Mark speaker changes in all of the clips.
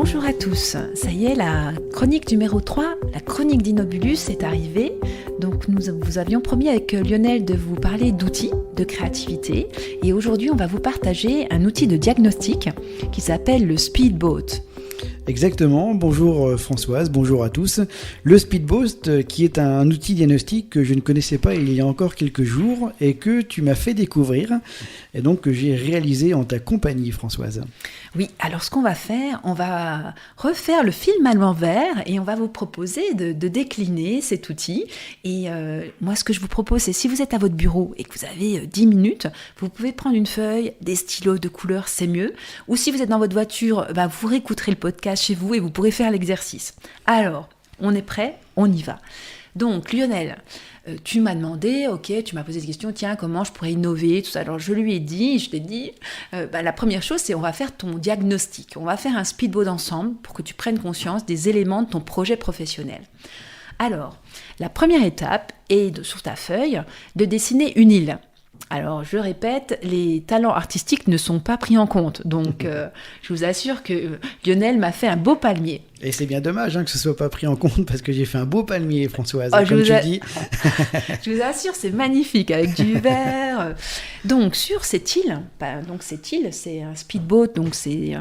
Speaker 1: Bonjour à tous, ça y est, la chronique numéro 3, la chronique d'Inobulus est arrivée. Donc nous vous avions promis avec Lionel de vous parler d'outils, de créativité. Et aujourd'hui, on va vous partager un outil de diagnostic qui s'appelle le Speedboat.
Speaker 2: Exactement, bonjour Françoise, bonjour à tous. Le Speedboat qui est un outil diagnostic que je ne connaissais pas il y a encore quelques jours et que tu m'as fait découvrir et donc que j'ai réalisé en ta compagnie Françoise.
Speaker 1: Oui, alors ce qu'on va faire, on va refaire le film à l'envers et on va vous proposer de décliner cet outil. Et moi ce que je vous propose, c'est si vous êtes à votre bureau et que vous avez 10 minutes, vous pouvez prendre une feuille, des stylos de couleur, c'est mieux. Ou si vous êtes dans votre voiture, vous réécouterez le podcast chez vous et vous pourrez faire l'exercice. Alors, on est prêt, on y va. Donc Lionel, tu m'as demandé, tu m'as posé des questions, tiens, comment je pourrais innover, tout ça. Alors je lui ai dit, je t'ai dit, la première chose, c'est on va faire ton diagnostic. On va faire un speedboat ensemble pour que tu prennes conscience des éléments de ton projet professionnel. Alors, la première étape est, sur ta feuille, de dessiner une île. Alors, je répète, les talents artistiques ne sont pas pris en compte. Donc, je vous assure que Lionel m'a fait un beau palmier.
Speaker 2: Et c'est bien dommage que ce ne soit pas pris en compte parce que j'ai fait un beau palmier, Françoise, comme tu dis.
Speaker 1: Je vous assure, c'est magnifique avec du vert. Donc, sur cette île, c'est un speedboat, donc c'est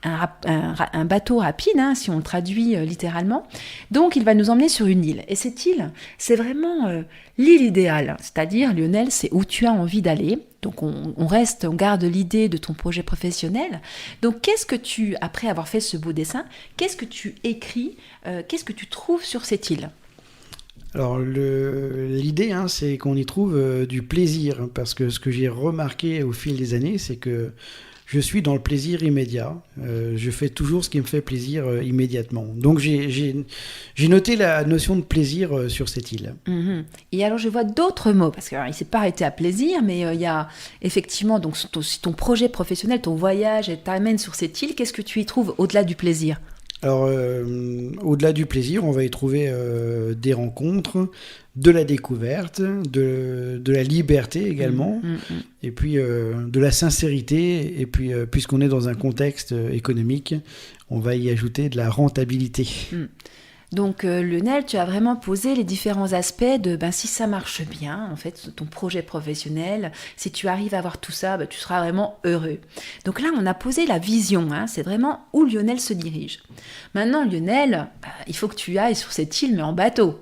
Speaker 1: un bateau rapide, si on le traduit littéralement. Donc, il va nous emmener sur une île. Et cette île, c'est vraiment l'île idéale. C'est-à-dire, Lionel, c'est où tu as envie d'aller. Donc, on garde l'idée de ton projet professionnel. Donc, après avoir fait ce beau dessin, qu'est-ce que tu écris, qu'est-ce que tu trouves sur cette île ?
Speaker 2: Alors l'idée, c'est qu'on y trouve du plaisir, parce que ce que j'ai remarqué au fil des années, c'est que je suis dans le plaisir immédiat. Je fais toujours ce qui me fait plaisir immédiatement. Donc j'ai noté la notion de plaisir sur cette île.
Speaker 1: Mmh. Et alors je vois d'autres mots, parce qu'il ne s'est pas arrêté à plaisir, mais il y a effectivement donc, ton projet professionnel, ton voyage, t'amène sur cette île, qu'est-ce que tu y trouves au-delà du plaisir ?
Speaker 2: Alors, au-delà du plaisir, on va y trouver des rencontres, de la découverte, de la liberté également, et puis de la sincérité, et puis puisqu'on est dans un contexte économique, on va y ajouter de la rentabilité.
Speaker 1: Donc Lionel, tu as vraiment posé les différents aspects de si ça marche bien, en fait, ton projet professionnel, si tu arrives à avoir tout ça, tu seras vraiment heureux. Donc là, on a posé la vision, c'est vraiment où Lionel se dirige. Maintenant, Lionel, il faut que tu ailles sur cette île, mais en bateau.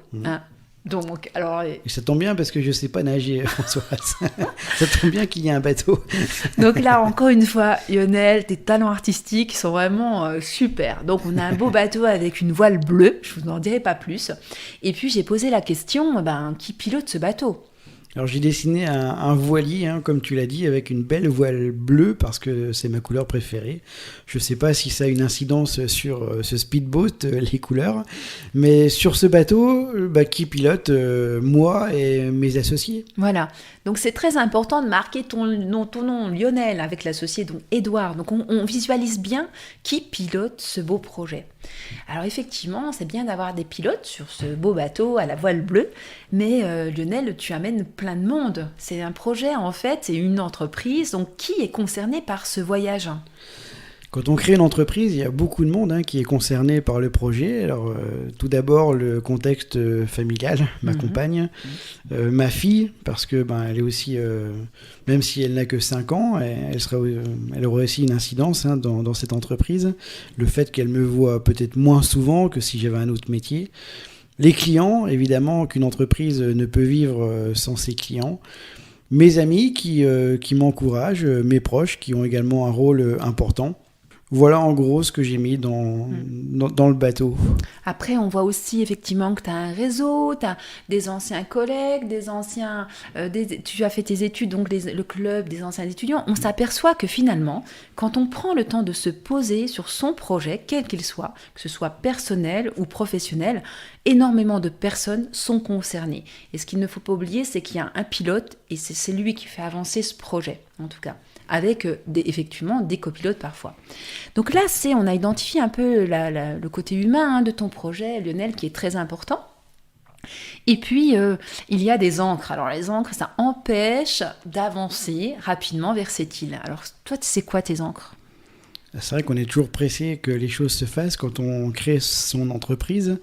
Speaker 1: Donc, alors...
Speaker 2: Et ça tombe bien parce que je ne sais pas nager, Françoise. Ça tombe bien qu'il y ait un bateau.
Speaker 1: Donc là, encore une fois, Lionel, tes talents artistiques sont vraiment super. Donc on a un beau bateau avec une voile bleue, je vous en dirai pas plus. Et puis j'ai posé la question, qui pilote ce bateau ?
Speaker 2: Alors j'ai dessiné un voilier, comme tu l'as dit, avec une belle voile bleue parce que c'est ma couleur préférée. Je ne sais pas si ça a une incidence sur ce speedboat, les couleurs, mais sur ce bateau, qui pilote moi et mes associés.
Speaker 1: Voilà, donc c'est très important de marquer ton nom Lionel avec l'associé, donc Édouard. Donc on visualise bien qui pilote ce beau projet. Alors effectivement, c'est bien d'avoir des pilotes sur ce beau bateau à la voile bleue, mais Lionel, tu amènes plein de monde. C'est un projet en fait, c'est une entreprise, donc qui est concerné par ce voyage ?
Speaker 2: Quand on crée une entreprise, il y a beaucoup de monde qui est concerné par le projet. Alors, tout d'abord, le contexte familial, ma compagne, ma fille, parce que elle est aussi, même si elle n'a que 5 ans, elle aurait aussi une incidence dans cette entreprise. Le fait qu'elle me voit peut-être moins souvent que si j'avais un autre métier. Les clients, évidemment, qu'une entreprise ne peut vivre sans ses clients. Mes amis qui m'encouragent, mes proches qui ont également un rôle important. Voilà en gros ce que j'ai mis dans le bateau.
Speaker 1: Après, on voit aussi effectivement que tu as un réseau, tu as des anciens collègues, tu as fait tes études, donc le club des anciens étudiants. On s'aperçoit que finalement, quand on prend le temps de se poser sur son projet, quel qu'il soit, que ce soit personnel ou professionnel, énormément de personnes sont concernées. Et ce qu'il ne faut pas oublier, c'est qu'il y a un pilote et c'est lui qui fait avancer ce projet, en tout cas. Avec effectivement des copilotes parfois. Donc là, on a identifié un peu le côté humain de ton projet, Lionel, qui est très important. Et puis, il y a des ancres. Alors les ancres, ça empêche d'avancer rapidement vers cette île. Alors toi, c'est quoi tes ancres ?
Speaker 2: C'est vrai qu'on est toujours pressé que les choses se fassent quand on crée son entreprise.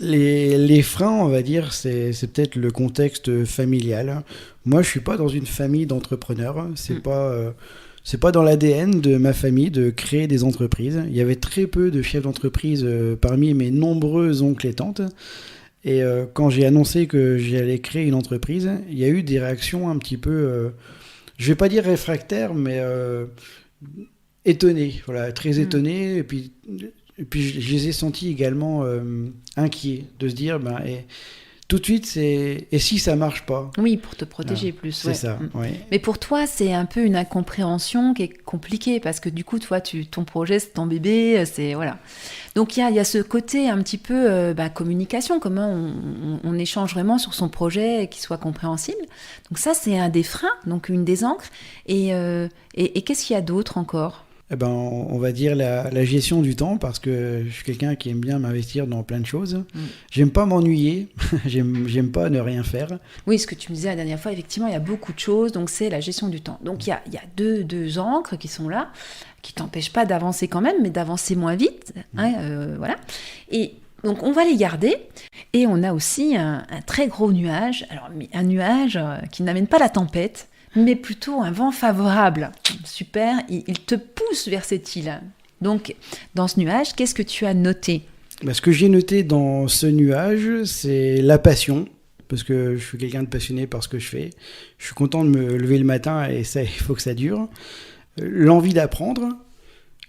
Speaker 2: Les freins, on va dire, c'est peut-être le contexte familial. Moi, je suis pas dans une famille d'entrepreneurs. C'est pas dans l'ADN de ma famille de créer des entreprises. Il y avait très peu de chefs d'entreprise parmi mes nombreux oncles et tantes. Et quand j'ai annoncé que j'allais créer une entreprise, il y a eu des réactions un petit peu, je vais pas dire réfractaires, mais étonnées. Voilà, très étonnées. Et puis je les ai sentis également inquiets de se dire, tout de suite, et si ça marche pas?
Speaker 1: Oui, pour te protéger plus.
Speaker 2: C'est
Speaker 1: ouais.
Speaker 2: ça, oui.
Speaker 1: Mais pour toi, c'est un peu une incompréhension qui est compliquée parce que du coup, toi, ton projet, c'est ton bébé, c'est voilà. Donc il y a ce côté un petit peu communication, comment on échange vraiment sur son projet et qu'il soit compréhensible. Donc ça, c'est un des freins, donc une des ancres. Et qu'est-ce qu'il y a d'autre encore?
Speaker 2: On va dire la gestion du temps, parce que je suis quelqu'un qui aime bien m'investir dans plein de choses. J'aime pas m'ennuyer, j'aime pas ne rien faire.
Speaker 1: Oui, ce que tu me disais la dernière fois, effectivement, il y a beaucoup de choses, donc c'est la gestion du temps. Donc il y a deux ancres qui sont là, qui t'empêchent pas d'avancer quand même, mais d'avancer moins vite. Voilà. Et donc on va les garder, et on a aussi un très gros nuage, alors un nuage qui n'amène pas la tempête, mais plutôt un vent favorable. Super, il te pousse vers cette île. Donc, dans ce nuage, qu'est-ce que tu as noté?
Speaker 2: Ce que j'ai noté dans ce nuage, c'est la passion, parce que je suis quelqu'un de passionné par ce que je fais. Je suis content de me lever le matin, et ça, il faut que ça dure. L'envie d'apprendre,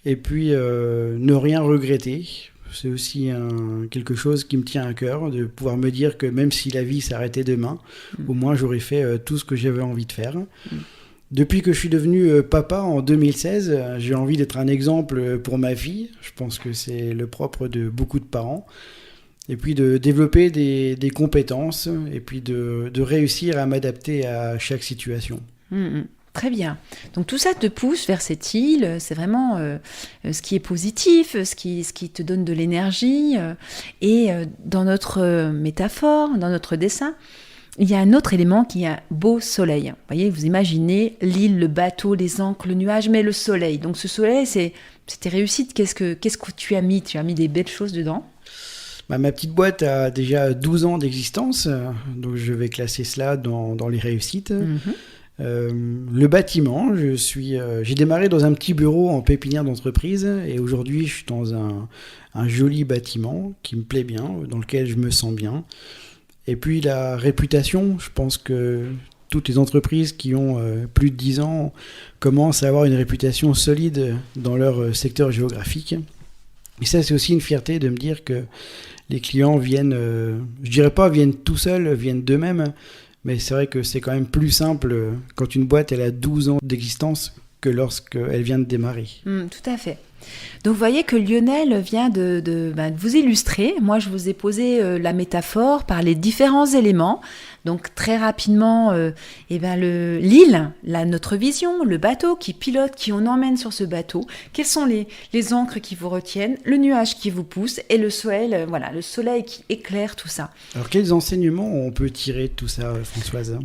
Speaker 2: et puis ne rien regretter. C'est aussi quelque chose qui me tient à cœur, de pouvoir me dire que même si la vie s'arrêtait demain, au moins j'aurais fait tout ce que j'avais envie de faire. Depuis que je suis devenu papa en 2016, j'ai envie d'être un exemple pour ma fille. Je pense que c'est le propre de beaucoup de parents. Et puis de développer des compétences, et puis de réussir à m'adapter à chaque situation.
Speaker 1: Très bien. Donc tout ça te pousse vers cette île, c'est vraiment ce qui est positif, ce qui te donne de l'énergie. Et dans notre métaphore, dans notre dessin, il y a un autre élément qui est un beau soleil. Vous voyez, vous imaginez l'île, le bateau, les ancres, le nuage, mais le soleil. Donc ce soleil, c'est tes réussites. Qu'est-ce que tu as mis? Tu as mis des belles choses dedans?
Speaker 2: Ma petite boîte a déjà 12 ans d'existence, donc je vais classer cela dans les réussites. Le bâtiment, j'ai démarré dans un petit bureau en pépinière d'entreprise, et aujourd'hui je suis dans un joli bâtiment qui me plaît bien, dans lequel je me sens bien. Et puis la réputation, je pense que toutes les entreprises qui ont plus de 10 ans commencent à avoir une réputation solide dans leur secteur géographique. Et ça, c'est aussi une fierté de me dire que les clients viennent, je dirais pas viennent tout seuls, viennent d'eux-mêmes. Mais c'est vrai que c'est quand même plus simple quand une boîte elle a 12 ans d'existence que lorsqu'elle vient de démarrer.
Speaker 1: Tout à fait. Donc vous voyez que Lionel vient de vous illustrer. Moi, je vous ai posé la métaphore par les différents éléments. Donc très rapidement, l'île, notre vision, le bateau qui pilote, qui on emmène sur ce bateau. Quelles sont les ancres qui vous retiennent, le nuage qui vous pousse et le soleil, le soleil qui éclaire tout ça.
Speaker 2: Alors quels enseignements on peut tirer de tout ça, Françoise?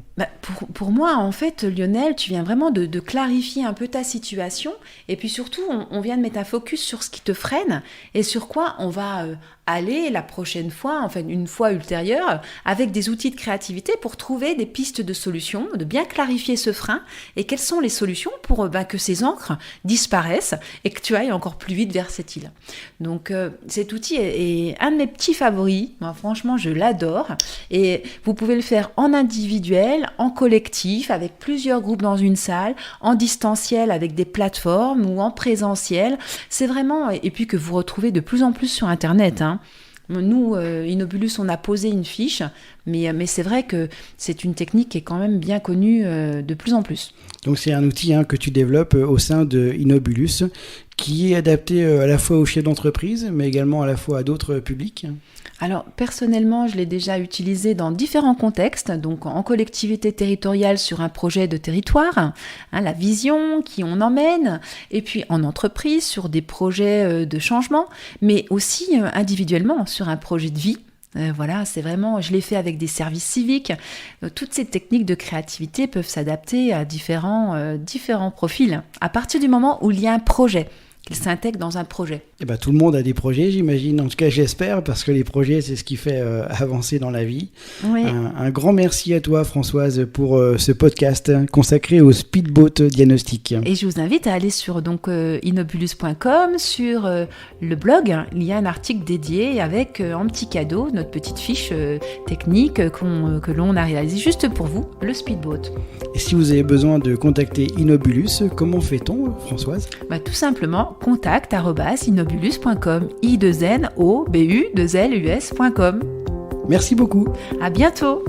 Speaker 1: Pour moi, en fait, Lionel, tu viens vraiment de clarifier un peu ta situation, et puis surtout, on vient de mettre un focus sur ce qui te freine et sur quoi on va aller la prochaine fois, enfin une fois ultérieure, avec des outils de créativité pour trouver des pistes de solutions, de bien clarifier ce frein et quelles sont les solutions pour que ces ancres disparaissent et que tu ailles encore plus vite vers cette île. Donc cet outil est un de mes petits favoris. Moi, franchement, je l'adore, et vous pouvez le faire en individuel, en collectif, avec plusieurs groupes dans une salle, en distanciel avec des plateformes ou en présentiel. C'est vraiment, et puis que vous retrouvez de plus en plus sur Internet, hein. Nous, Inobulus, on a posé une fiche, mais c'est vrai que c'est une technique qui est quand même bien connue de plus en plus.
Speaker 2: Donc c'est un outil que tu développes au sein de Inobulus, qui est adapté à la fois aux chefs d'entreprise, mais également à la fois à d'autres publics.
Speaker 1: Alors, personnellement, je l'ai déjà utilisé dans différents contextes, donc en collectivité territoriale sur un projet de territoire, la vision, qui on emmène, et puis en entreprise sur des projets de changement, mais aussi individuellement sur un projet de vie. C'est vraiment, je l'ai fait avec des services civiques. Toutes ces techniques de créativité peuvent s'adapter à différents profils, à partir du moment où il y a un projet. qu'ils s'intègrent dans un projet.
Speaker 2: Et ben, tout le monde a des projets, j'imagine. En tout cas, j'espère, parce que les projets, c'est ce qui fait avancer dans la vie.
Speaker 1: Oui.
Speaker 2: Un grand merci à toi, Françoise, pour ce podcast consacré au speedboat diagnostic.
Speaker 1: Et je vous invite à aller sur inobulus.com, sur le blog. Il y a un article dédié avec un petit cadeau, notre petite fiche technique que l'on a réalisée juste pour vous, le speedboat.
Speaker 2: Et si vous avez besoin de contacter Inobulus, comment fait-on, Françoise ?
Speaker 1: Tout simplement, contact@inobulus.com, i2nobulus.com.
Speaker 2: Merci beaucoup.
Speaker 1: À bientôt.